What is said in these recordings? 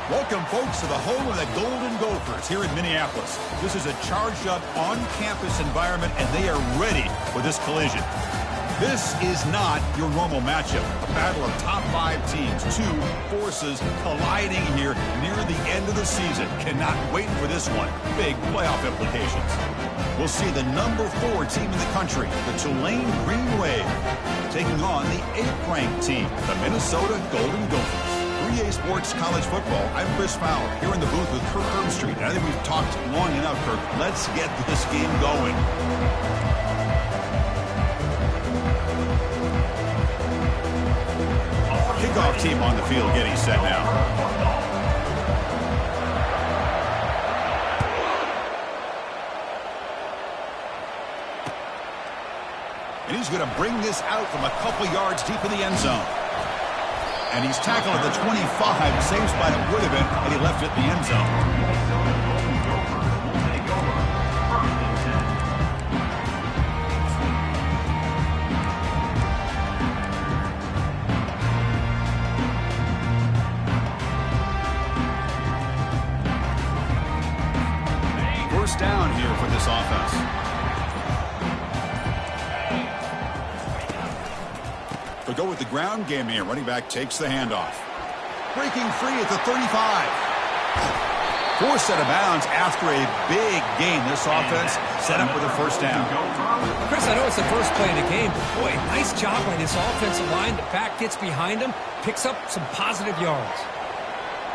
Welcome, folks, to the home of the Golden Gophers here in Minneapolis. This is a charged-up, on-campus environment, and they are ready for this collision. This is not your normal matchup. A battle of top 5 teams, 2 forces colliding here near the end of the season. Cannot wait for this one. Big playoff implications. We'll see the number 4 team in the country, the Tulane Green Wave, taking on the 8th-ranked team, the Minnesota Golden Gophers. 3A Sports College Football. I'm Chris Fowler, here in the booth with Kirk Herbstreit. I think we've talked long enough, Kirk. Let's get this game going. Kickoff team on the field getting set now. And he's going to bring this out from a couple yards deep in the end zone. And he's tackled at the 25, same spot it would have been, and he left it in the end zone. First down here for this offense. They'll go with the ground game here. Running back takes the handoff. Breaking free at the 35. Forced out of bounds after a big gain. This offense set up with a first down. Chris, I know it's the first play of the game, but boy, nice job by this offensive line. The back gets behind him, picks up some positive yards.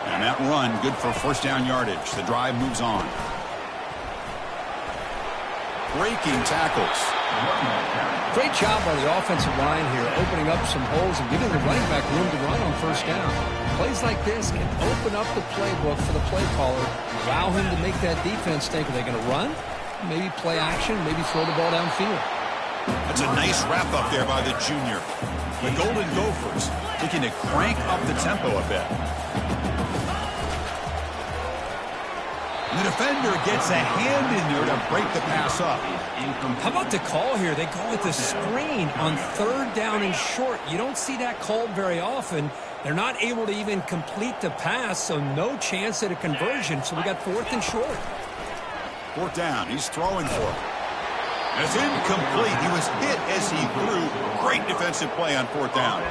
And that run, good for first down yardage. The drive moves on. Breaking tackles. Great job by the offensive line here, opening up some holes and giving the running back room to run on first down. Plays like this can open up the playbook for the play caller, allow him to make that defense think, are they going to run? Maybe play action, maybe throw the ball downfield. That's a nice wrap up there by the junior. The Golden Gophers looking to crank up the tempo a bit. The defender gets a hand in there to break the pass up. How about the call here? They call it the screen on third down and short. You don't see that called very often. They're not able to even complete the pass, so no chance at a conversion. So we got fourth and short. Fourth down. He's throwing for it. It's incomplete. He was hit as he threw. Great defensive play on fourth down.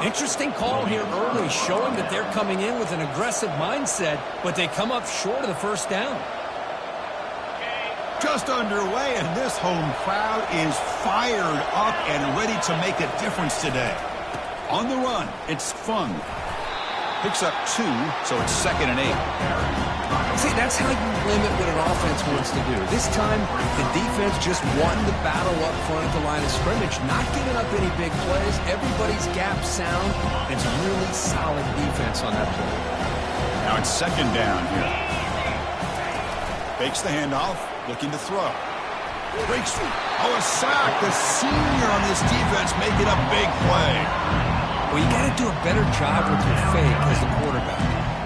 Interesting call here early, showing that they're coming in with an aggressive mindset, but they come up short of the first down. Just underway, and this home crowd is fired up and ready to make a difference today. On the run, it's Fung. Picks up 2, so it's 2nd and 8. See, that's how you limit what an offense wants to do. This time, the defense just won the battle up front at the line of scrimmage, not giving up any big plays. Everybody's gap sound. It's really solid defense on that play. Now it's 2nd down here. Fakes the handoff, looking to throw. Breaks. Oh, a sack. The senior on this defense making a big play. Well, you got to do a better job with your fake as the quarterback.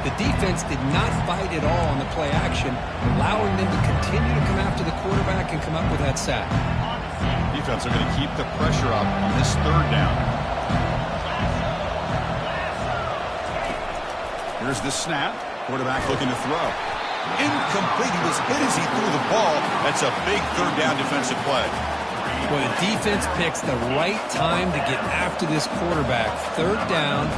The defense did not fight at all on the play action, allowing them to continue to come after the quarterback and come up with that sack. Defense are going to keep the pressure up on this third down. Here's the snap. Quarterback looking to throw. Incomplete. He was hit as he threw the ball. That's a big third down defensive play. Well, the defense picks the right time to get after this quarterback. Third down,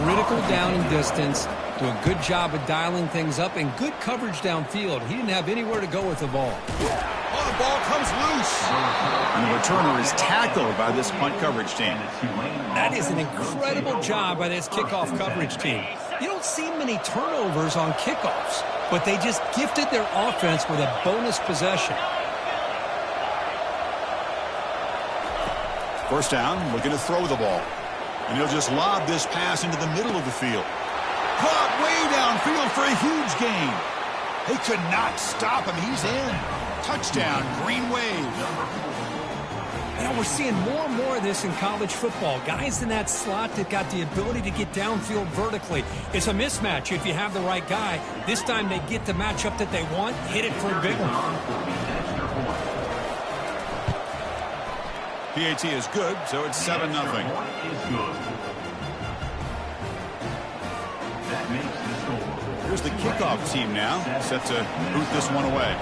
critical down and distance. Do a good job of dialing things up and good coverage downfield. He didn't have anywhere to go with the ball. Oh, the ball comes loose. And the returner is tackled by this punt coverage team. That is an incredible job by this kickoff coverage team. You don't see many turnovers on kickoffs, but they just gifted their offense with a bonus possession. First down, looking to throw the ball. And he'll just lob this pass into the middle of the field. Caught way downfield for a huge gain. They could not stop him. He's in. Touchdown, Green Wave. You know, we're seeing more and more of this in college football. Guys in that slot that got the ability to get downfield vertically. It's a mismatch if you have the right guy. This time they get the matchup that they want, hit it for a big one. PAT is good, so it's 7-0. That makes the score Here's the kickoff team now, set to boot this one away.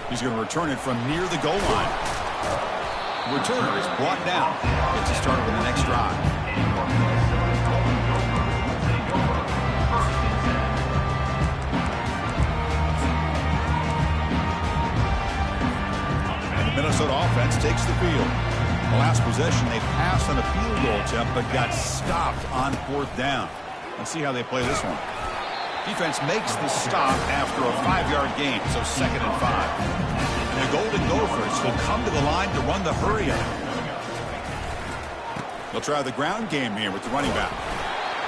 He's going to return it from near the goal line. The returner is brought down. Gets us started with the next drive. And the Minnesota offense takes the field. The last possession, they passed on a field goal attempt, but got stopped on 4th down. Let's see how they play this one. Defense makes the stop after a 5-yard gain, so 2nd and 5. And the Golden Gophers will come to the line to run the hurry-up. They'll try the ground game here with the running back.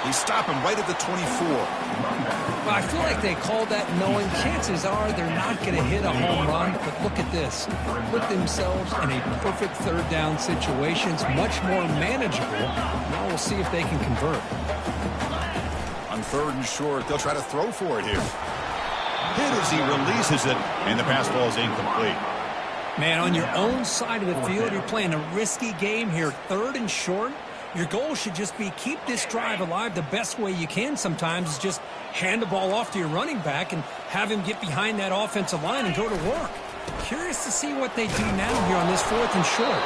They stop him right at the 24. Well, I feel like they called that knowing chances are they're not going to hit a home run, but look at this. Put themselves in a perfect 3rd down situation. It's much more manageable. Now we'll see if they can convert. On 3rd and short, they'll try to throw for it here. Hit as he releases it, and the pass ball is incomplete. Man, on your own side of the field, you're playing a risky game here. 3rd and short. Your goal should just be keep this drive alive. The best way you can sometimes is just hand the ball off to your running back and have him get behind that offensive line and go to work. Curious to see what they do now here on this 4th and short.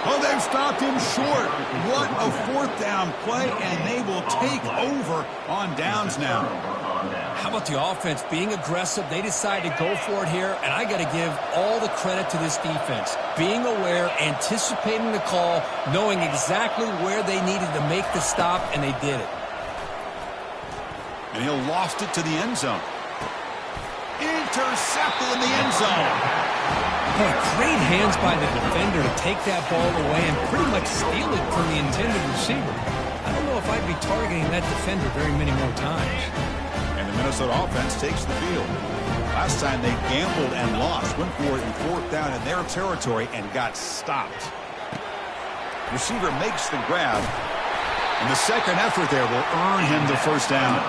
Oh, they've stopped him short. What a 4th down play, and they will take over on downs now. How about the offense being aggressive? They decide to go for it here, and I got to give all the credit to this defense. Being aware, anticipating the call, knowing exactly where they needed to make the stop, and they did it. And he'll loft it to the end zone. Intercepted in the end zone. Hey, great hands by the defender to take that ball away and pretty much steal it from the intended receiver. I don't know if I'd be targeting that defender very many more times. And the Minnesota offense takes the field. Last time they gambled and lost, went for it in 4th down in their territory and got stopped. Receiver makes the grab, and the second effort there will earn him the 1st down.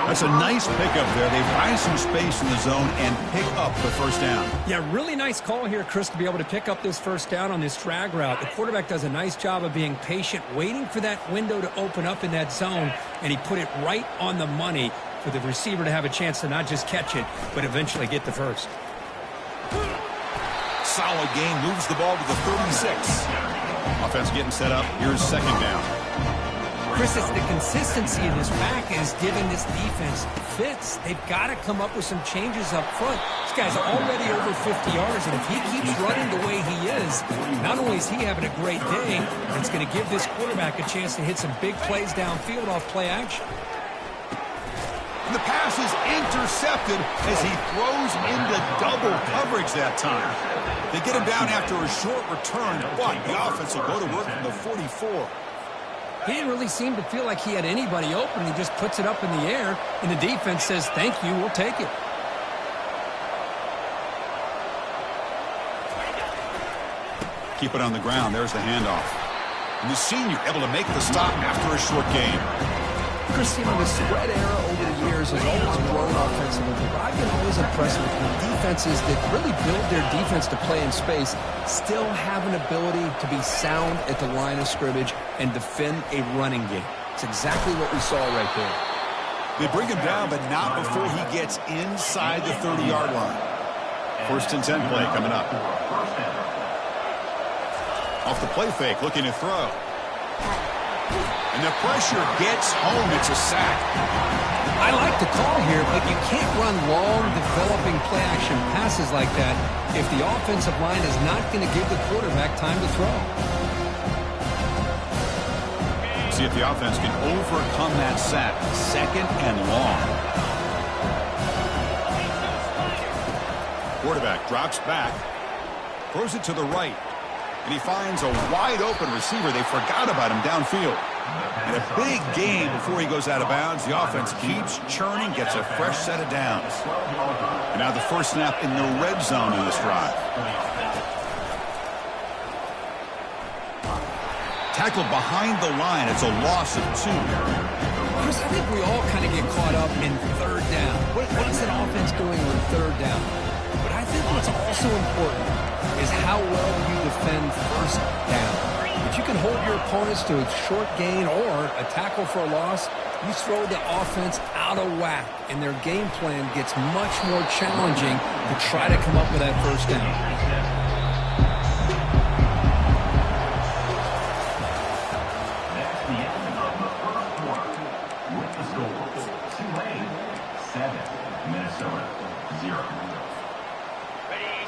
That's a nice pickup there. They find some space in the zone and pick up the 1st down. Yeah, really nice call here, Chris, to be able to pick up this 1st down on this drag route. The quarterback does a nice job of being patient, waiting for that window to open up in that zone, and he put it right on the money for the receiver to have a chance to not just catch it, but eventually get the 1st. Solid gain, moves the ball to the 36. Offense getting set up. Here's 2nd down. Chris, it's the consistency of this back is giving this defense fits. They've got to come up with some changes up front. This guy's already over 50 yards, and if he keeps running the way he is, not only is he having a great day, it's going to give this quarterback a chance to hit some big plays downfield off play action. And the pass is intercepted as he throws into double coverage that time. They get him down after a short return, but the offense will go to work from the 44. He didn't really seem to feel like he had anybody open. He just puts it up in the air, and the defense says, thank you, we'll take it. Keep it on the ground. There's the handoff. And the senior able to make the stop after a short gain. Chris, you know, the spread era over the years has always grown offensively, but I've been always impressed with the defenses that really build their defense to play in space, still have an ability to be sound at the line of scrimmage and defend a running game. It's exactly what we saw right there. They bring him down, but not before he gets inside the 30-yard line. 1st and 10 play coming up. Off the play fake, looking to throw. And the pressure gets home. It's a sack. I like the call here, but you can't run long, developing play-action passes like that if the offensive line is not going to give the quarterback time to throw. See if the offense can overcome that sack. 2nd and long. Quarterback drops back, throws it to the right, and he finds a wide-open receiver. They forgot about him downfield. And a big gain before he goes out of bounds. The offense keeps churning, gets a fresh set of downs. And now the 1st snap in the red zone in this drive. Tackled behind the line. It's a loss of 2. Chris, I think we all kind of get caught up in 3rd down. What is an offense doing on 3rd down? But I think what's also important is how well you defend first down. If you can hold your opponents to a short gain or a tackle for a loss, you throw the offense out of whack, and their game plan gets much more challenging to try to come up with that first down.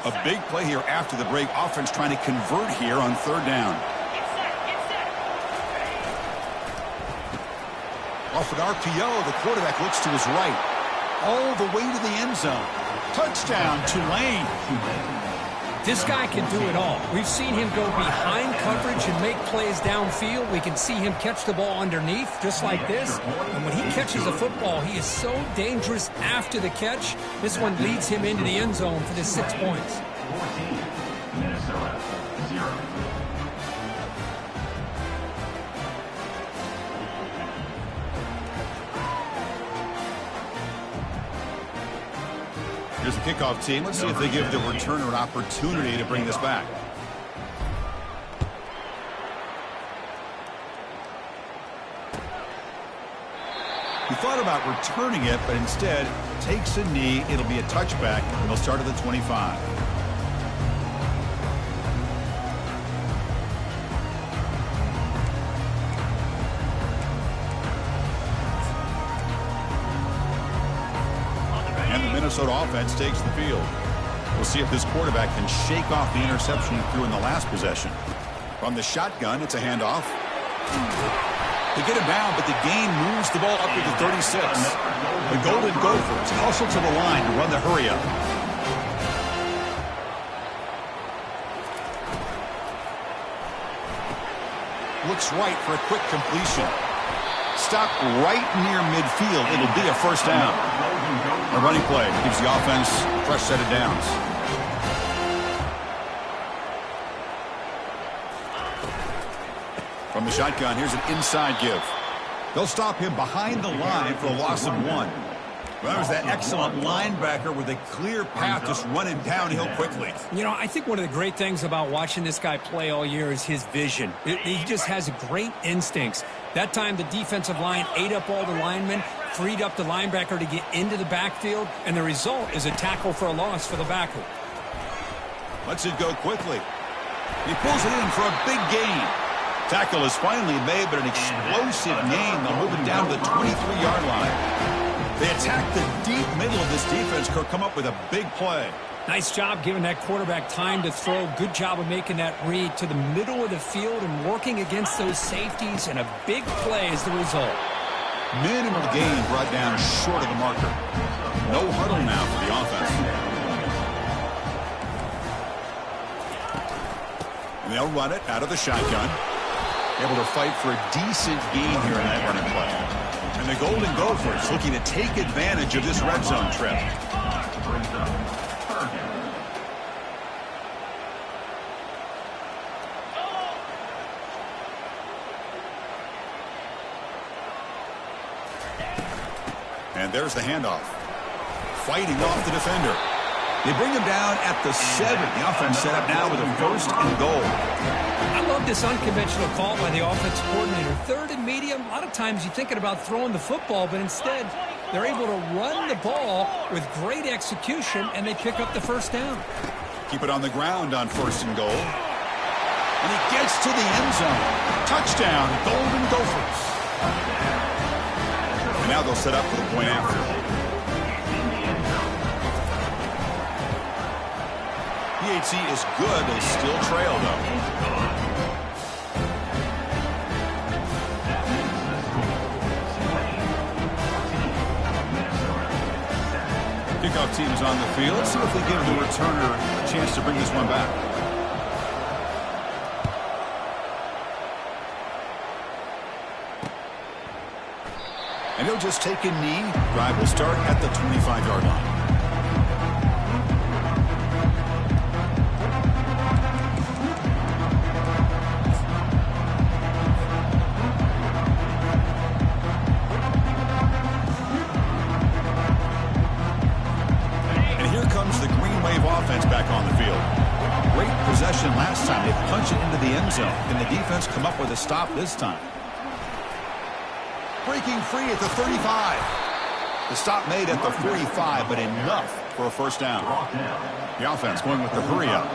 A big play here after the break. Offense trying to convert here on third down. Off an RPO, the quarterback looks to his right. All the way to the end zone. Touchdown, Tulane. This guy can do it all. We've seen him go behind coverage and make plays downfield. We can see him catch the ball underneath, just like this. And when he catches a football, he is so dangerous after the catch. This one leads him into the end zone for the 6 points. 14, Minnesota, 0. Here's the kickoff team. Let's see if they give the returner an opportunity to bring this back. He thought about returning it, but instead takes a knee. It'll be a touchback, and they'll start at the 25. Minnesota offense takes the field. We'll see if this quarterback can shake off the interception he threw in the last possession. From the shotgun, it's a handoff. They get it down, but the gain moves the ball up to the 36. The Golden Gophers hustle to the line to run the hurry-up. Looks right for a quick completion. Stopped right near midfield. It'll be a first down. A running play gives the offense a fresh set of downs. From the shotgun, here's an inside give. They'll stop him behind the line for a loss of 1. Well, there's that excellent linebacker with a clear path just running downhill quickly. You know, I think one of the great things about watching this guy play all year is his vision. He just has great instincts. That time, the defensive line ate up all the linemen, freed up the linebacker to get into the backfield, and the result is a tackle for a loss for the backer. Lets it go quickly. He pulls it in for a big gain. Tackle is finally made, but an explosive gain. They'll move it down to the 23-yard line. They attack the deep middle of this defense. Kirk come up with a big play. Nice job giving that quarterback time to throw. Good job of making that read to the middle of the field and working against those safeties, and a big play is the result. Minimal gain brought down short of the marker. No huddle now for the offense. And they'll run it out of the shotgun. Able to fight for a decent gain here in that running play. And the Golden Gophers looking to take advantage of this red zone trip. And there's the handoff. Fighting off the defender. They bring him down at the 7. The offense set up now with a 1st and goal. I love this unconventional call by the offense coordinator. 3rd and medium. A lot of times you're thinking about throwing the football, but instead they're able to run the ball with great execution, and they pick up the first down. Keep it on the ground on 1st and goal. And he gets to the end zone. Touchdown, Golden Gophers. And now they'll set up for the point after. PHC is good. They still trail, though. Kickoff team is on the field. Let's see if they give the returner a chance to bring this one back. And he'll just take a knee. Drive will start at the 25-yard line. last time. They punch it into the end zone. Can the defense come up with a stop this time? Breaking free at the 35. The stop made at the 45, but enough for a first down. The offense going with the hurry up.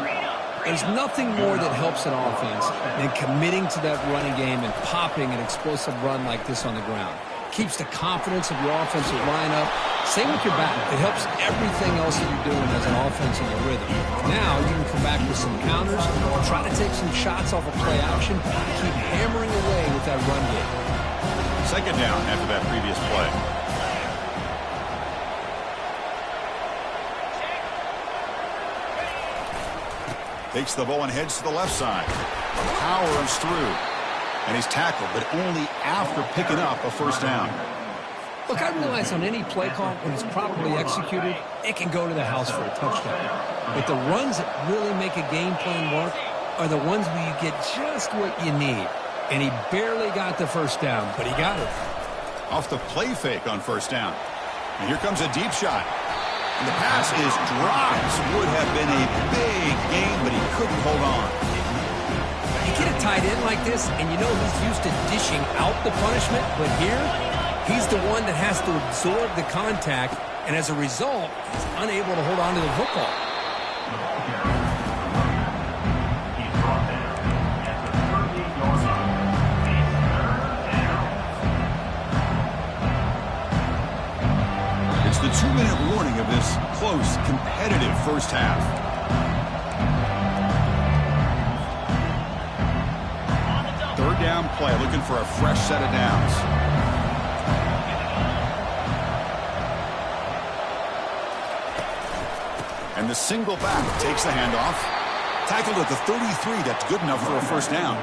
There's nothing more that helps an offense than committing to that running game and popping an explosive run like this on the ground. Keeps the confidence of your offensive line up. Same with your back. It helps everything else that you're doing as an offense in your rhythm. Now you can come back with some counters, try to take some shots off of play action, and keep hammering away with that run game. Second down after that previous play. Takes the ball and heads to the left side. Powers through. And he's tackled, but only after picking up a first down. Look, I realize on any play call, when it's properly executed, it can go to the house for a touchdown. But the runs that really make a game plan work are the ones where you get just what you need. And he barely got the first down, but he got it. Off the play fake on first down. And here comes a deep shot. And the pass is dropped. Would have been a big gain, but he couldn't hold on. You get a tight end like this, and you know he's used to dishing out the punishment, but here, he's the one that has to absorb the contact, and as a result, he's unable to hold on to the football. It's the 2-minute warning of this close, competitive first half. Third down play, looking for a fresh set of downs. And the single back takes the handoff. Tackled at the 33. That's good enough for a first down.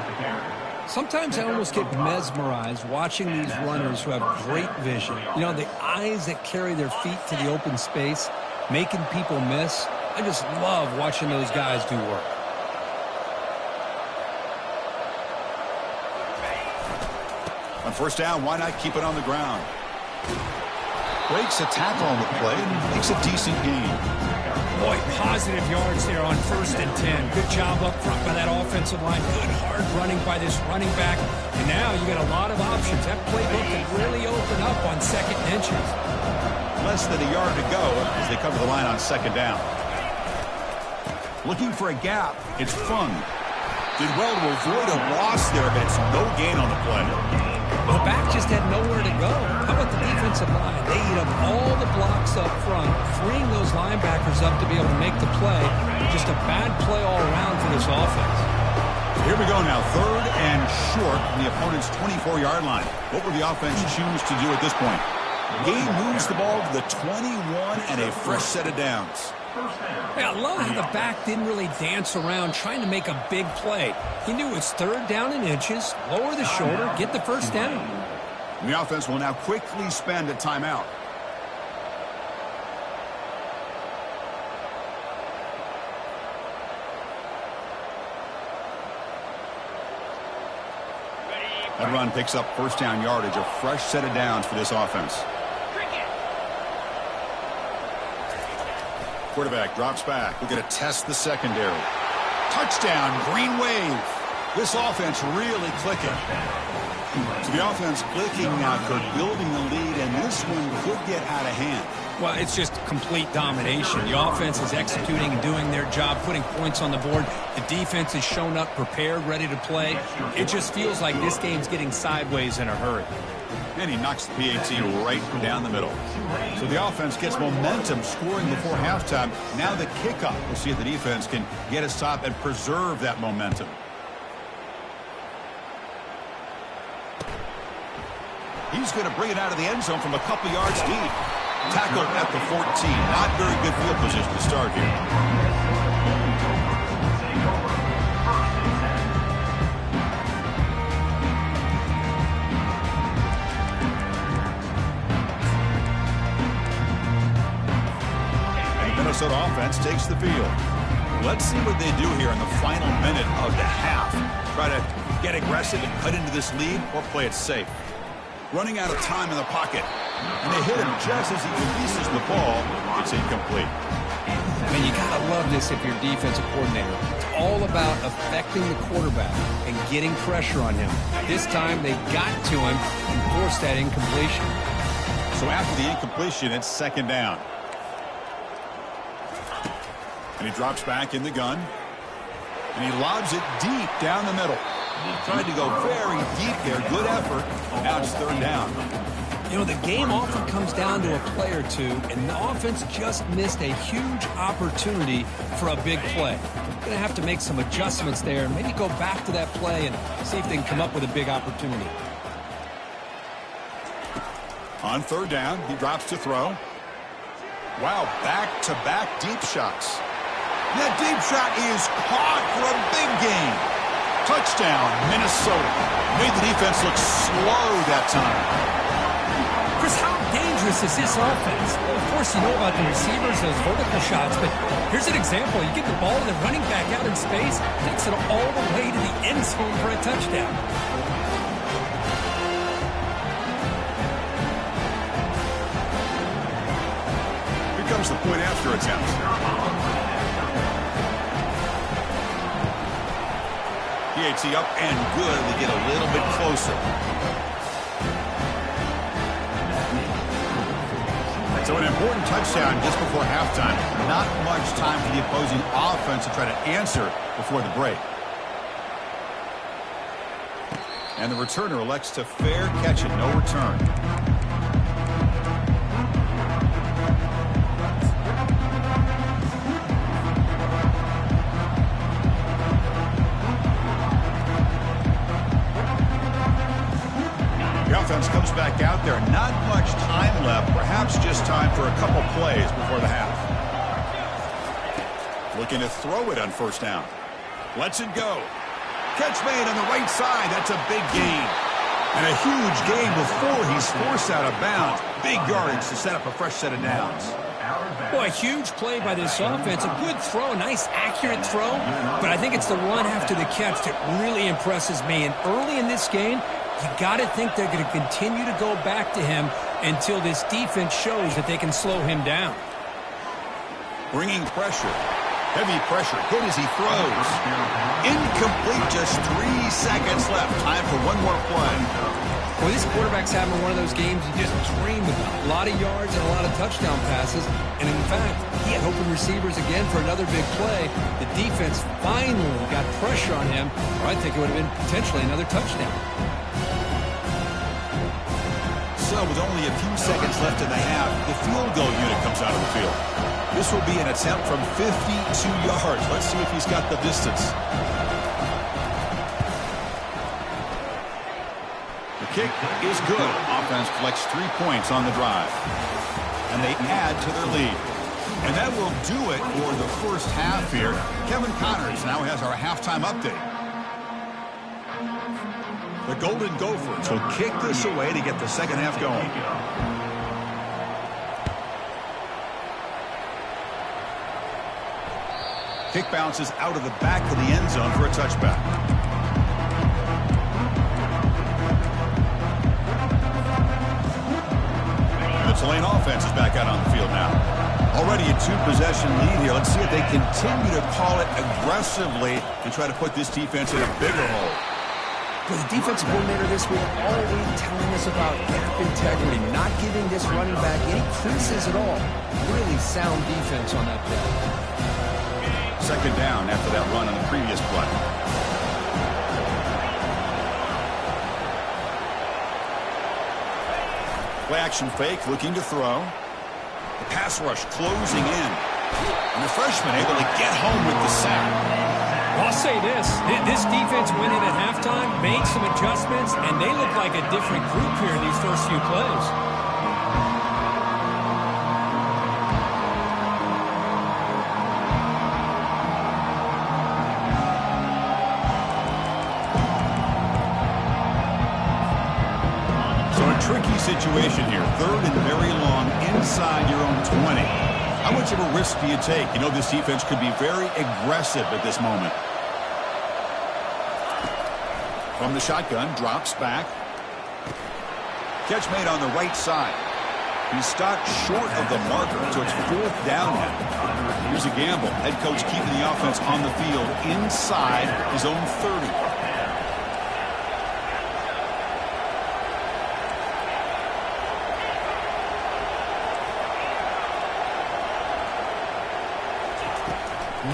Sometimes I almost get mesmerized watching these runners who have great vision. You know, the eyes that carry their feet to the open space, making people miss. I just love watching those guys do work. On first down, why not keep it on the ground? Breaks a tackle on the play and makes a decent gain. Boy, positive yards there on 1st and 10. Good job up front by that offensive line. Good hard running by this running back. And now you got a lot of options. That playbook can really open up on 2nd and inches. Less than a yard to go as they cover the line on 2nd down. Looking for a gap. It's Fung. Did well to avoid a loss there, but it's no gain on the play. The back just had nowhere to go. How about the defensive line? They eat up all the blocks up front, freeing those linebackers up to be able to make the play. Just a bad play all around for this offense. Here we go now, 3rd and short from the opponent's 24-yard line. What will the offense choose to do at this point? Gain moves the ball to the 21 and a fresh set of downs. Yeah, I love how the back didn't really dance around trying to make a big play. He knew it's 3rd down in inches, lower the shoulder, get the first down. And the offense will now quickly spend a timeout. That run picks up first down yardage, a fresh set of downs for this offense. Quarterback drops back. We're going to test the secondary. Touchdown, green wave. This offense really clicking. So the offense clicking after building the lead, and this one could get out of hand. Well, it's just complete domination. The offense is executing and doing their job, putting points on the board. The defense has shown up, prepared, ready to play. It just feels like this game's getting sideways in a hurry. And he knocks the PAT right down the middle. So the offense gets momentum, scoring before halftime. Now the kickoff. We'll see if the defense can get a stop and preserve that momentum. He's going to bring it out of the end zone from a couple yards deep. Tackled at the 14. Not very good field position to start here. Minnesota offense takes the field. Let's see what they do here in the final minute of the half. Try to get aggressive and cut into this lead or play it safe. Running out of time in the pocket. And they hit him just as he releases the ball. It's incomplete. I mean, you got to love this if you're a defensive coordinator. It's all about affecting the quarterback and getting pressure on him. This time, they got to him and forced that incompletion. So after the incompletion, it's second down. And he drops back in the gun. And he lobs it deep down the middle. He tried to go very deep there. Good effort. Now it's third down. You know, the game often comes down to a play or two, and the offense just missed a huge opportunity for a big play. Going to have to make some adjustments there and maybe go back to that play and see if they can come up with a big opportunity. On third down, he drops to throw. Wow, back-to-back deep shots. That deep shot is caught for a big gain. Touchdown, Minnesota. Made the defense look slow that time. Chris, how dangerous is this offense? Well, of course, you know about the receivers, those vertical shots, but here's an example. You get the ball to the running back out in space, takes it all the way to the end zone for a touchdown. Here comes the point after attempt. PAT up and good. They get a little bit closer. So an important touchdown just before halftime. Not much time for the opposing offense to try to answer before the break. And the returner elects to fair catch it, no return. The offense comes back out there. Not much time left. Perhaps just time for a couple plays before the half. Looking to throw it on first down. Lets it go. Catch made on the right side. That's a big gain. And a huge gain before he's forced out of bounds. Big yardage to set up a fresh set of downs. Boy, a huge play by this offense. A good throw, a nice accurate throw. But I think it's the run after the catch that really impresses me. And early in this game, you got to think they're going to continue to go back to him until this defense shows that they can slow him down. Bringing pressure. Heavy pressure. Good as he throws. Incomplete. Just 3 seconds left. Time for one more play. Well, this quarterback's having one of those games you just dream about. A lot of yards and a lot of touchdown passes. And in fact, he had open receivers again for another big play. The defense finally got pressure on him, or I think it would have been potentially another touchdown. So with only a few seconds left in the half, the field goal unit comes out of the field. This will be an attempt from 52 yards. Let's see if he's got the distance. The kick is good. Offense collects 3 points on the drive. And they add to their lead. And that will do it for the first half here. Kevin Connors now has our halftime update. The Golden Gophers will kick this away to get the second half going. Kick bounces out of the back of the end zone for a touchback. And the Tulane offense is back out on the field now. Already a 2-possession lead here. Let's see if they continue to call it aggressively and try to put this defense in a bigger hole. Well, the defensive coordinator this week already telling us about gap integrity, not giving this running back any creases at all. Really sound defense on that play. Second down after that run on the previous play. Play action fake, looking to throw. The pass rush closing in. And the freshman able to get home with the sack. I'll say this defense went in at halftime, made some adjustments, and they look like a different group here in these first few plays. So a tricky situation here. Third and very long inside your own 20. How much of a risk do you take? You know this defense could be very aggressive at this moment. From the shotgun, drops back. Catch made on the right side. He's stopped short of the marker, so it's 4th down now. Here's a gamble. Head coach keeping the offense on the field inside his own 30.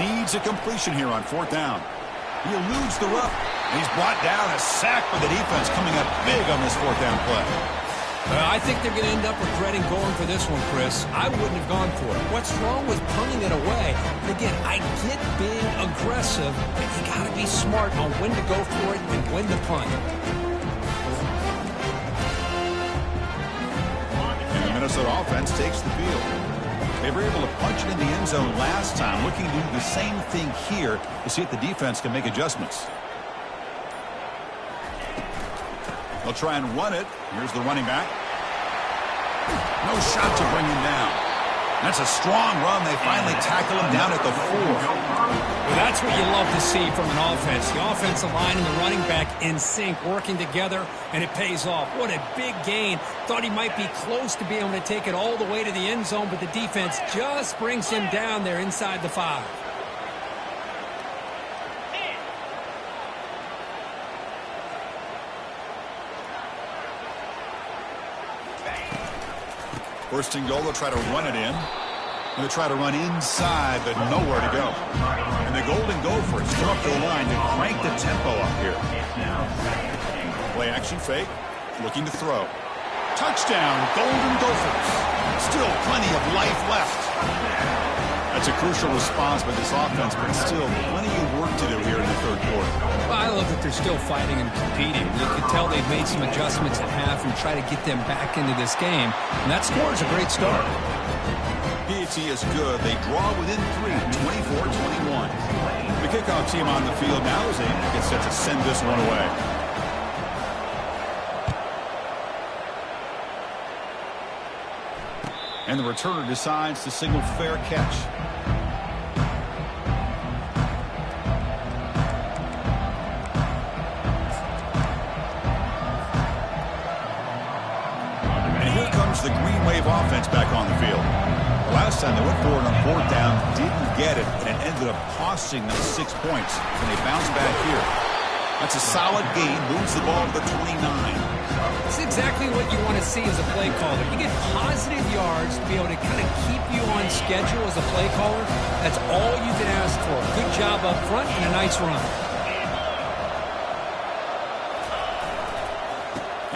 Needs a completion here on 4th down. He eludes the rough. And he's brought down, a sack by the defense coming up big on this 4th down play. I think they're going to end up regretting going for this one, Chris. I wouldn't have gone for it. What's wrong with punting it away? And again, I get being aggressive, but you got to be smart on when to go for it and when to punt. And the Minnesota offense takes the field. They were able to punch it in the end zone last time, looking to do the same thing here to see if the defense can make adjustments. They'll try and run it. Here's the running back. No shot to bring him down. That's a strong run. They finally tackle him down at the 4. Well, that's what you love to see from an offense. The offensive line and the running back in sync, working together, and it pays off. What a big gain. Thought he might be close to being able to take it all the way to the end zone, but the defense just brings him down there inside the 5. First and goal, they'll try to run it in. And they'll try to run inside, but nowhere to go. And the Golden Gophers come up to the line to crank the tempo up here. Play action fake, looking to throw. Touchdown, Golden Gophers. Still plenty of life left. That's a crucial response by this offense, but still plenty of work to do here in the 3rd quarter. Well, I love that they're still fighting and competing. You can tell they've made some adjustments at half and try to get them back into this game. And that score is a great start. PAT is good. They draw within 3, 24-21. The kickoff team on the field now as they get set to send this one away. And the returner decides to signal fair catch. And here comes the Green Wave offense back on the field. Last time they went for it on 4th down, didn't get it, and it ended up costing them 6 points. And they bounce back here. That's a solid gain, moves the ball to the 29. It's exactly what you want to see as a play caller. You get positive yards to be able to kind of keep you on schedule as a play caller. That's all you can ask for. Good job up front and a nice run.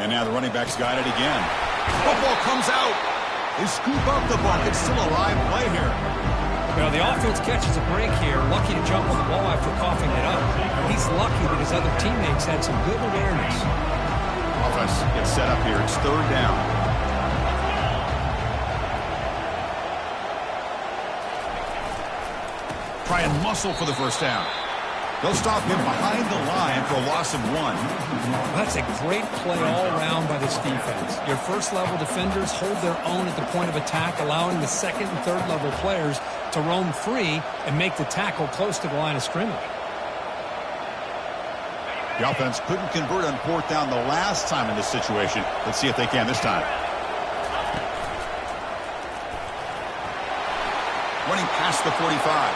And now the running back's got it again. Football comes out. They scoop up the ball. It's still a live play here. Well, the offense catches a break here. Lucky to jump on the ball after coughing it up. He's lucky that his other teammates had some good awareness. Offense gets set up here. It's 3rd down. Try and muscle for the first down. They'll stop him behind the line for a loss of 1. That's a great play all around by this defense. Your first-level defenders hold their own at the point of attack, allowing the second and third-level players to roam free and make the tackle close to the line of scrimmage. The offense couldn't convert on 4th down the last time in this situation. Let's see if they can this time. Running past the 45.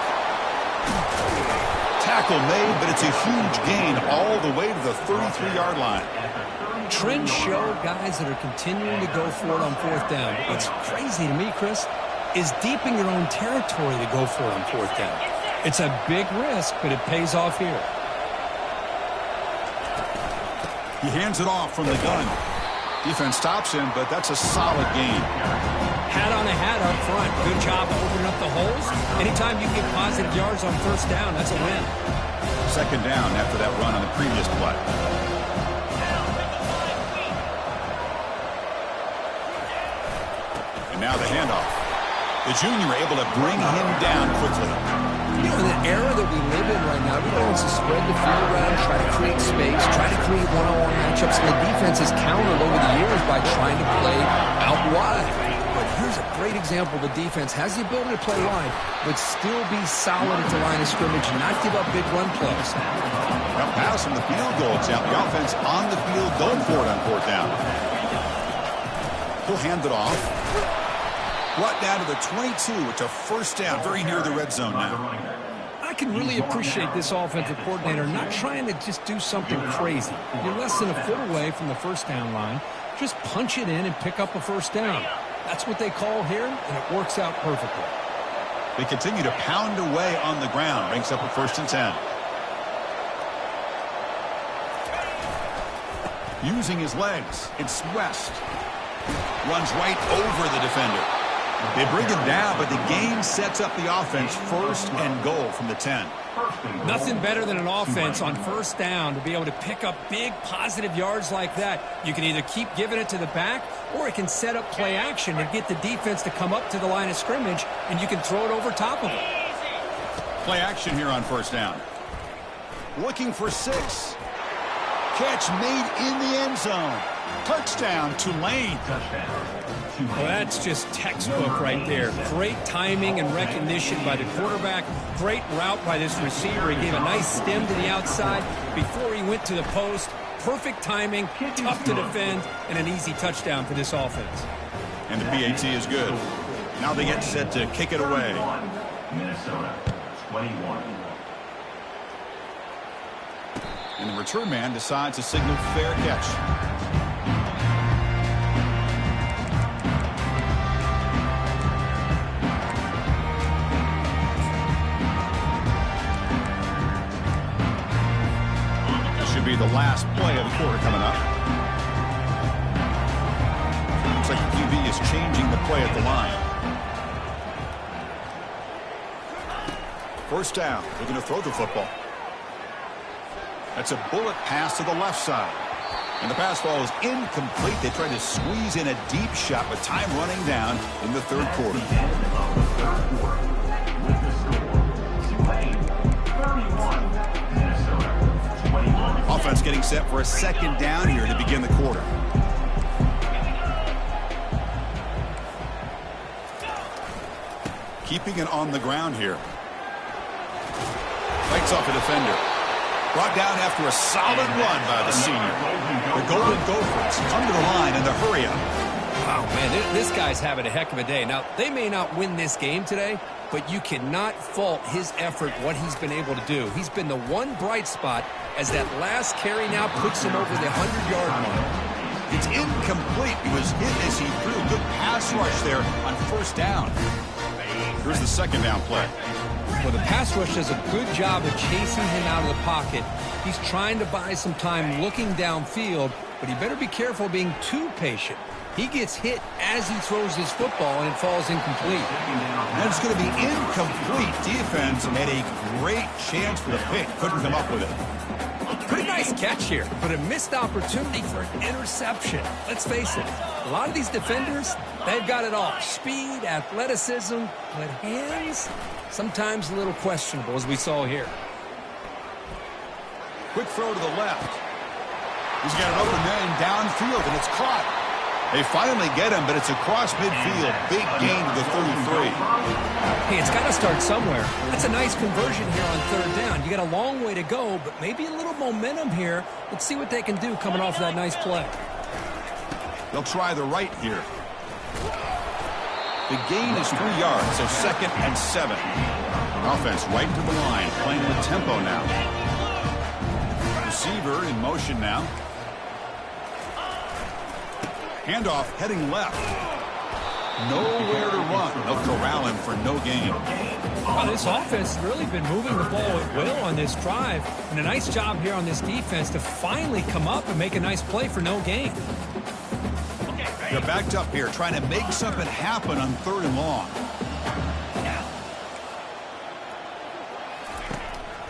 Tackle made, but it's a huge gain all the way to the 33-yard line. Trends show guys that are continuing to go for it on 4th down. What's crazy to me, Chris, is deep in your own territory to go for it on 4th down. It's a big risk, but it pays off here. He hands it off from the gun. Defense stops him, but that's a solid gain. Hat on a hat up front. Good job opening up the holes. Anytime you get positive yards on 1st down, that's a win. 2nd down after that run on the previous play. And now the handoff. The junior able to bring him down quickly. You know, in the era that we live in right now, everybody wants to spread the field around, try to create space, try to create one-on-one matchups, and the defense has countered over the years by trying to play out wide. But here's a great example. The defense has the ability to play wide, but still be solid at the line of scrimmage and not give up big run plays. Now pass from the field goal attempt. The offense on the field going for it on 4th down. He'll hand it off. Brought down to the 22. It's a first down, very near the red zone now. I can really appreciate this offensive coordinator not trying to just do something crazy. You're less than a foot away from the first down line. Just punch it in and pick up a first down. That's what they call here, and it works out perfectly. They continue to pound away on the ground. Ranks up at 1st and 10. Using his legs, it's West. Runs right over the defender. They bring him down, but the game sets up the offense 1st and goal from the 10. Nothing better than an offense on first down to be able to pick up big positive yards like that. You can either keep giving it to the back, or it can set up play action and get the defense to come up to the line of scrimmage, and you can throw it over top of it. Play action here on first down. Looking for 6. Catch made in the end zone. Touchdown, Tulane. Well, that's just textbook right there. Great timing and recognition by the quarterback. Great route by this receiver. He gave a nice stem to the outside before he went to the post. Perfect timing, tough to defend, and an easy touchdown for this offense. And the PAT is good. Now they get set to kick it away. Minnesota, 21. And the return man decides to signal fair catch. Be the last play of the quarter coming up. Looks like the QB is changing the play at the line. First down. They're going to throw the football. That's a bullet pass to the left side. And the pass ball is incomplete. They try to squeeze in a deep shot with time running down in the third quarter. The end of the third quarter. With the score, Tulane, 31. Minnesota, 21. Offense getting set for a second down here to begin the quarter. Keeping it on the ground here. Fights off a defender. Brought down after a solid run by the senior. The Golden Gophers come to the line in the hurry up. Wow, man, this guy's having a heck of a day. Now, they may not win this game today, but you cannot fault his effort, what he's been able to do. He's been the one bright spot as that last carry now puts him over the 100-yard mark. It's incomplete. He was hit as he threw a good pass rush there on first down. Here's the second down play. Well, the pass rush does a good job of chasing him out of the pocket. He's trying to buy some time looking downfield, but he better be careful being too patient. He gets hit as he throws his football, and it falls incomplete. And it's going to be incomplete. Defense had a great chance for the pick. Couldn't come up with it. Pretty nice catch here, but a missed opportunity for an interception. Let's face it, a lot of these defenders, they've got it all. Speed, athleticism, but hands, sometimes a little questionable, as we saw here. Quick throw to the left. He's got an open man downfield, and it's caught. They finally get him, but it's across midfield. Big gain to the 33. Hey, it's got to start somewhere. That's a nice conversion here on third down. You got a long way to go, but maybe a little momentum here. Let's see what they can do coming off of that nice play. They'll try the right here. The gain is 3 yards, so 2nd and 7. Offense right to the line, playing with tempo now. Receiver in motion now. Handoff heading left. Nowhere to run. They'll corral him for no gain. Well, this offense has really been moving the ball at will on this drive. And a nice job here on this defense to finally come up and make a nice play for no gain. They're backed up here, trying to make something happen on 3rd and long.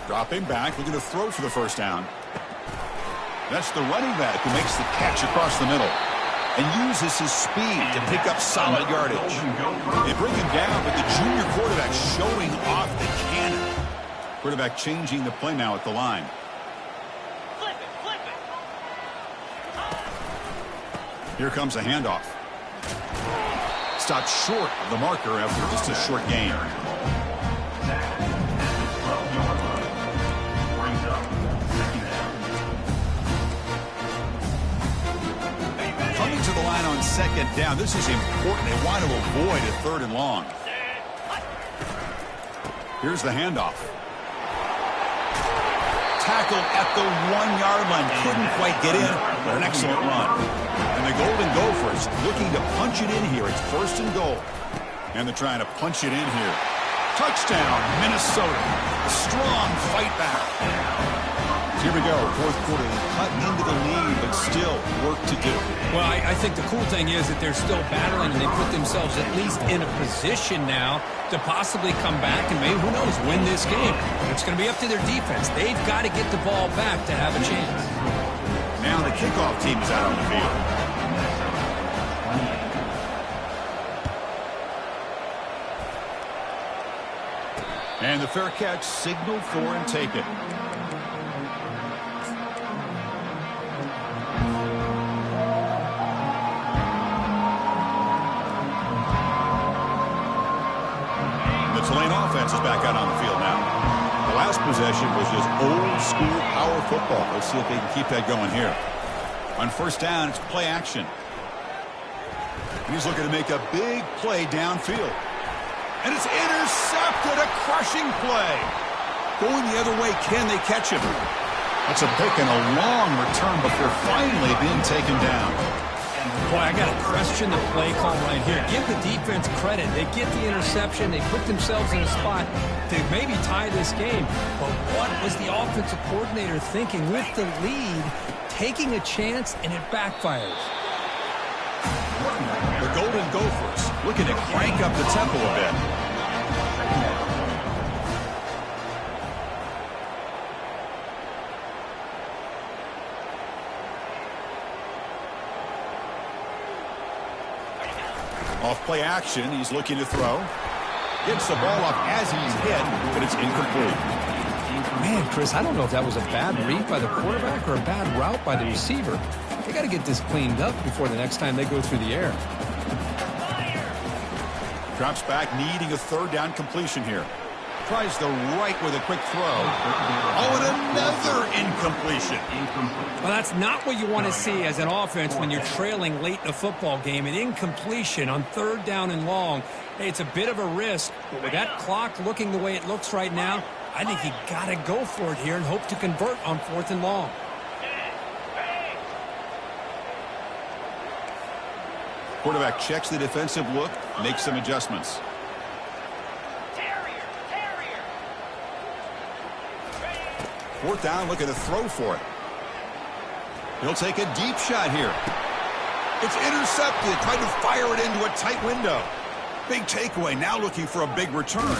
Dropping back, looking to throw for the first down. That's the running back who makes the catch across the middle and uses his speed to pick up solid yardage. They bring him down, but the junior quarterback showing off the cannon. Quarterback changing the play now at the line. Here comes a handoff. Stopped short of the marker after just a short gain. Coming to the line on second down. This is important. They want to avoid a 3rd and long. Here's the handoff. Tackled at the 1-yard line. Couldn't quite get in, but an excellent run. And the Golden Gophers looking to punch it in here. It's 1st and goal. And they're trying to punch it in here. Touchdown, Minnesota. A strong fight back. Here we go, 4th quarter. Cut into the lead, but still work to do. Well, I think the cool thing is that they're still battling, and they put themselves at least in a position now to possibly come back and maybe, who knows, win this game. But it's going to be up to their defense. They've got to get the ball back to have a chance. Now the kickoff team is out on the field. And the fair catch signaled for and taken. The Tulane offense is back out on the field now. The last possession was just old-school power football. Let's see if they can keep that going here. On 1st down, it's play action. He's looking to make a big play downfield. And it's intercepted, a crushing play. Going the other way, can they catch him? That's a pick and a long return before finally being taken down. Boy, I got to question the play call right here. Give the defense credit. They get the interception. They put themselves in a spot to maybe tie this game. But what was the offensive coordinator thinking with the lead, taking a chance, and it backfires? The Golden Gophers looking to crank up the tempo a bit. Off play action, he's looking to throw. Gets the ball off as he's hit, but it's incomplete. Man, Chris, I don't know if that was a bad read by the quarterback or a bad route by the receiver. They got to get this cleaned up before the next time they go through the air. Drops back, needing a 3rd down completion here. Tries the right with a quick throw. Oh, and another incompletion. Well, that's not what you want to see as an offense when you're trailing late in a football game. An incompletion on 3rd down and long. Hey, it's a bit of a risk, but with that clock looking the way it looks right now, I think you got to go for it here and hope to convert on 4th and long. Quarterback checks the defensive look, makes some adjustments. Fourth down, looking to throw for it. He'll take a deep shot here. It's intercepted, trying to fire it into a tight window. Big takeaway, now looking for a big return.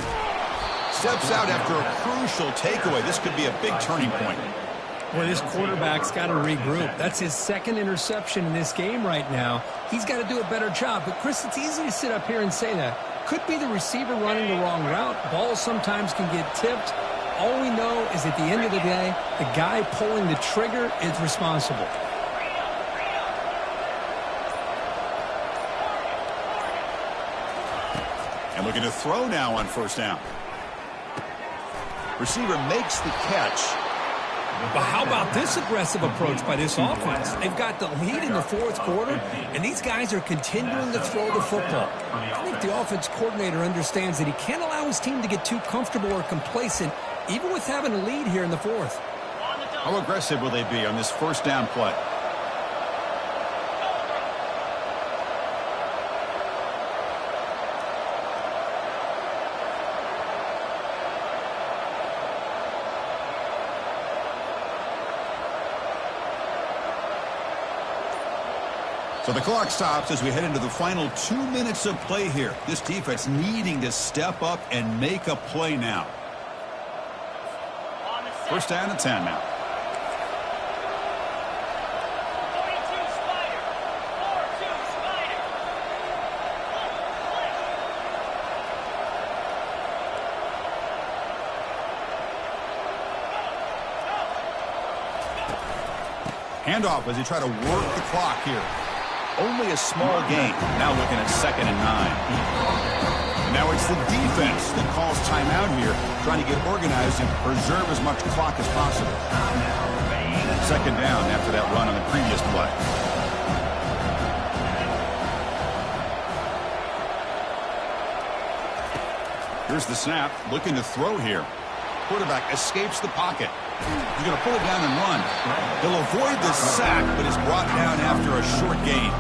Steps out after a crucial takeaway. This could be a big turning point. Well, this quarterback's got to regroup. That's his 2nd interception in this game right now. He's got to do a better job. But, Chris, it's easy to sit up here and say that. Could be the receiver running the wrong route. Balls sometimes can get tipped. All we know is at the end of the day, the guy pulling the trigger is responsible. And looking to throw now on 1st down. Receiver makes the catch. But how about this aggressive approach by this offense? They've got the lead in the 4th quarter, and these guys are continuing to throw the football. I think the offense coordinator understands that he can't allow his team to get too comfortable or complacent, even with having a lead here in the 4th. How aggressive will they be on this 1st down play? So the clock stops as we head into the final 2 minutes of play here. This defense needing to step up and make a play now. 1st down and 10 now. Handoff as they try to work the clock here. Only a small gain. Now looking at 2nd and 9. Now it's the defense that calls timeout here, trying to get organized and preserve as much clock as possible. 2nd down after that run on the previous play. Here's the snap, looking to throw here. Quarterback escapes the pocket. He's going to pull it down and run. He'll avoid the sack, but is brought down after a short gain.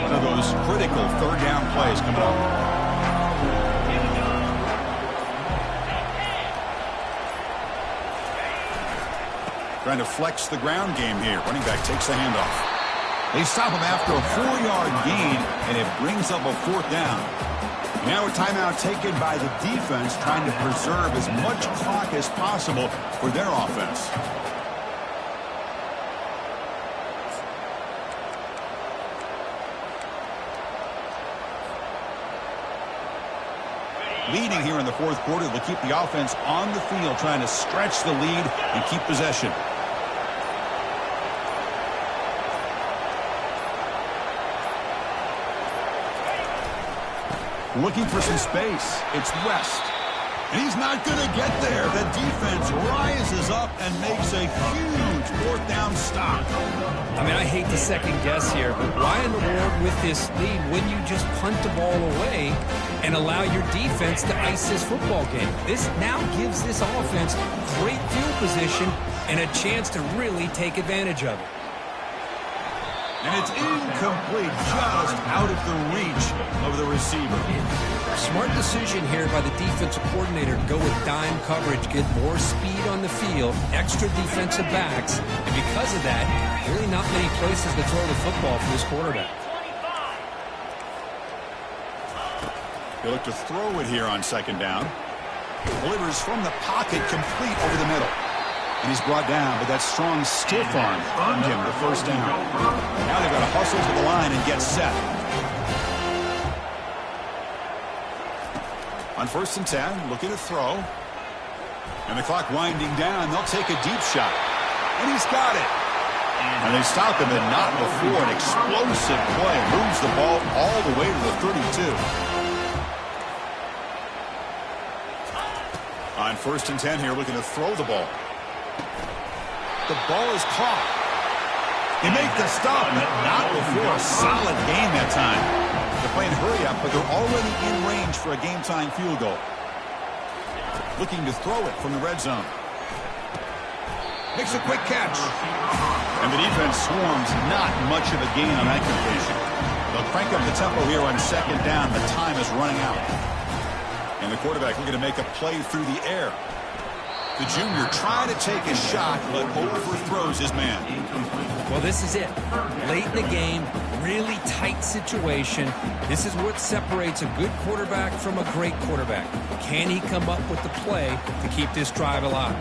One of those critical third down plays coming up. Trying to flex the ground game here. Running back takes the handoff. They stop him after a 4-yard gain, and it brings up a fourth down. Now a timeout taken by the defense, trying to preserve as much clock as possible for their offense. Leading here in the fourth quarter, they'll keep the offense on the field, trying to stretch the lead and keep possession. Looking for some space. It's West. And he's not going to get there. The defense rises up and makes a huge fourth down stop. I mean, I hate to second guess here, but why in the world with this lead wouldn't you just punt the ball away and allow your defense to ice this football game? This now gives this offense great field position and a chance to really take advantage of it. And it's incomplete, just out of the reach of the receiver. Smart decision here by the defensive coordinator. Go with dime coverage, get more speed on the field, extra defensive backs, and because of that, really not many places to throw the football for this quarterback. He'll look to throw it here on second down. Delivers from the pocket, complete over the middle. And he's brought down, but that strong stiff arm earned him the first down. Now they've got to hustle to the line and get set. On 1st and 10, looking to throw. And the clock winding down. They'll take a deep shot. And he's got it. And they stop him, and not before. An explosive play. Moves the ball all the way to the 32. On 1st and 10 here, looking to throw the ball. The ball is caught. They make the stop, but not before a solid game that time. They're playing hurry up, but they're already in range for a game-time field goal. Looking to throw it from the red zone. Makes a quick catch. And the defense swarms, not much of a gain on that completion. They'll crank up the tempo here on second down. The time is running out. And the quarterback looking to make a play through the air. The junior trying to take a shot, but overthrows his man. Well, this is it. Late in the game, really tight situation. This is what separates a good quarterback from a great quarterback. Can he come up with the play to keep this drive alive?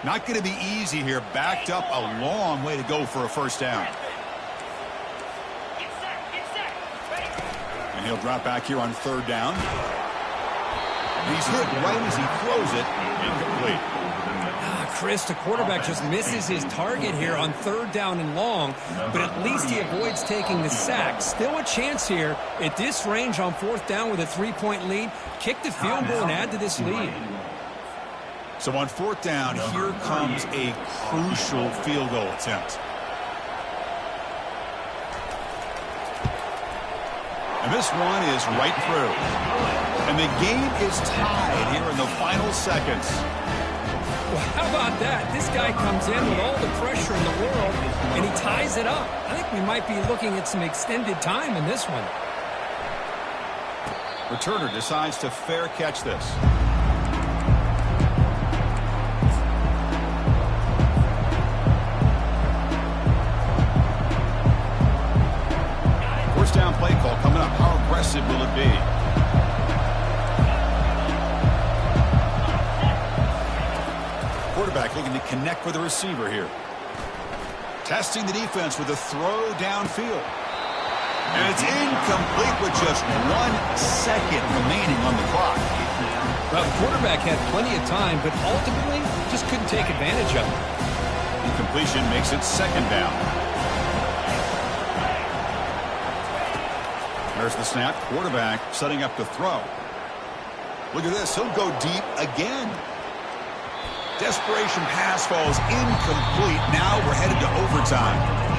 Not going to be easy here. Backed up a long way to go for a first down. And he'll drop back here on 3rd down. He's hit right as he throws it. Incomplete. Chris, the quarterback just misses his target here on 3rd down and long, but at least he avoids taking the sack. Still a chance here at this range on 4th down with a 3-point lead. Kick the field goal and add to this lead. So on 4th down, here comes a crucial field goal attempt. And this one is right through. And the game is tied here in the final seconds. Well, how about that? This guy comes in with all the pressure in the world, and he ties it up. I think we might be looking at some extended time in this one. Returner decides to fair catch this. First down play call coming up. How aggressive will it be? Quarterback looking to connect with the receiver here. Testing the defense with a throw downfield. And it's incomplete with just 1 second remaining on the clock. Well, the quarterback had plenty of time, but ultimately just couldn't take advantage of it. Incompletion makes it second down. There's the snap. Quarterback setting up to throw. Look at this. He'll go deep again. Desperation pass falls incomplete. Now we're headed to overtime.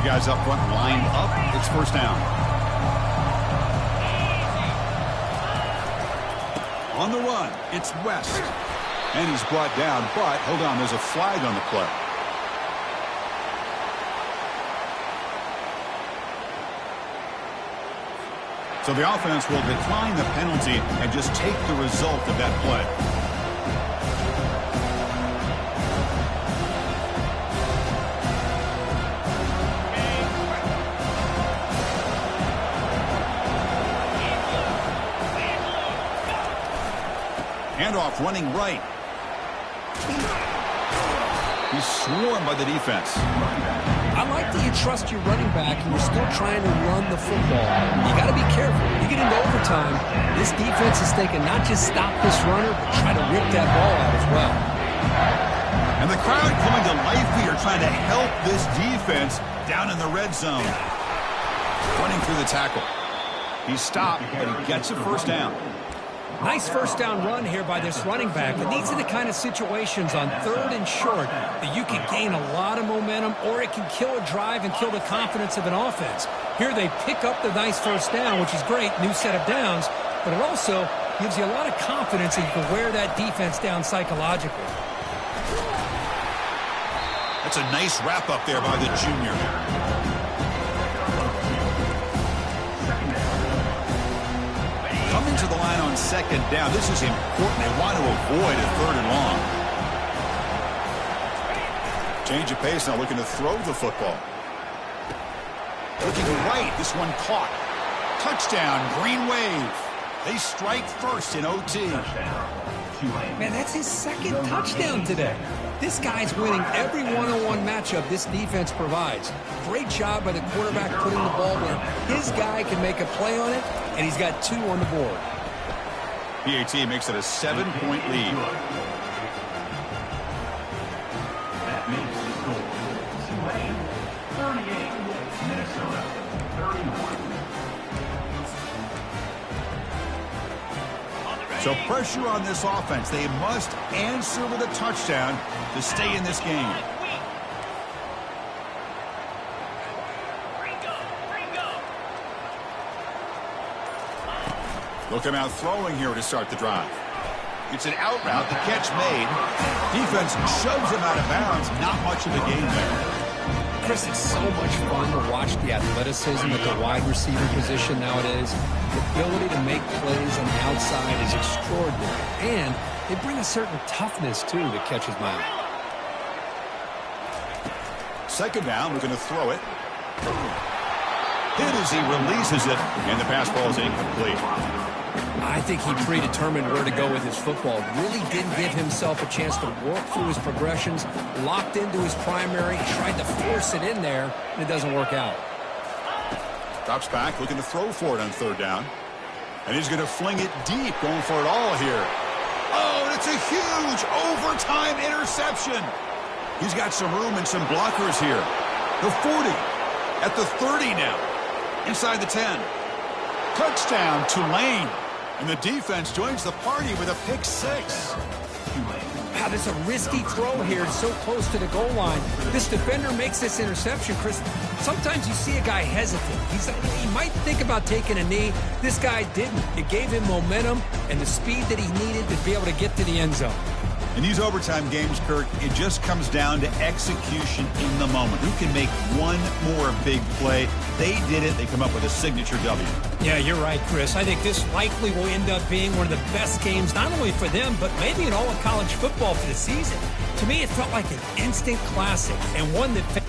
Guys up front lined up. It's first down. On the run, it's West. And he's brought down, but hold on, there's a flag on the play. So the offense will decline the penalty and just take the result of that play. Handoff running right. He's swarmed by the defense. I like that you trust your running back and you're still trying to run the football. You got to be careful. You get into overtime, this defense is thinking not just stop this runner, but try to rip that ball out as well. And the crowd coming to life here, trying to help this defense down in the red zone. Running through the tackle. He's stopped, but he gets a first down. Nice first down run here by this running back. And these are the kind of situations on 3rd and short that you can gain a lot of momentum, or it can kill a drive and kill the confidence of an offense. Here they pick up the nice first down, which is great, new set of downs, but it also gives you a lot of confidence that you can wear that defense down psychologically. That's a nice wrap up there by the junior. Coming to the line on second down. This is important. They want to avoid a 3rd and long. Change of pace now, looking to throw the football. Looking right. This one caught. Touchdown, Green Wave. They strike first in OT. Man, that's his 2nd touchdown today. This guy's winning every one-on-one matchup this defense provides. Great job by the quarterback putting the ball where his guy can make a play on it, and he's got 2 on the board. PAT makes it a 7-point lead. That makes the score. Tulane 38, Minnesota 31. So pressure on this offense. They must answer with a touchdown to stay in this game. They'll come out throwing here to start the drive. It's an out route. The catch made. Defense shoves him out of bounds. Not much of a game there. Chris, it's so much fun to watch the athleticism at the wide receiver position nowadays. The ability to make plays on the outside is extraordinary. And they bring a certain toughness, too, that catches my eye. Second down, we're going to throw it. Hit as he releases it, and the pass ball is incomplete. I think he predetermined where to go with his football. Really didn't give himself a chance to work through his progressions, locked into his primary, tried to force it in there, and it doesn't work out. Drops back, looking to throw for it on 3rd down. And he's going to fling it deep, going for it all here. Oh, and it's a huge overtime interception. He's got some room and some blockers here. The 40, at the 30 now, inside the 10. Touchdown, Tulane. And the defense joins the party with a pick 6. Wow, there's a risky throw here, so close to the goal line. This defender makes this interception, Chris. Sometimes you see a guy hesitant. He might think about taking a knee. This guy didn't. It gave him momentum and the speed that he needed to be able to get to the end zone. In these overtime games, Kirk, it just comes down to execution in the moment. Who can make one more big play? They did it. They come up with a signature W. Yeah, you're right, Chris. I think this likely will end up being one of the best games, not only for them, but maybe in all of college football for the season. To me, it felt like an instant classic and one that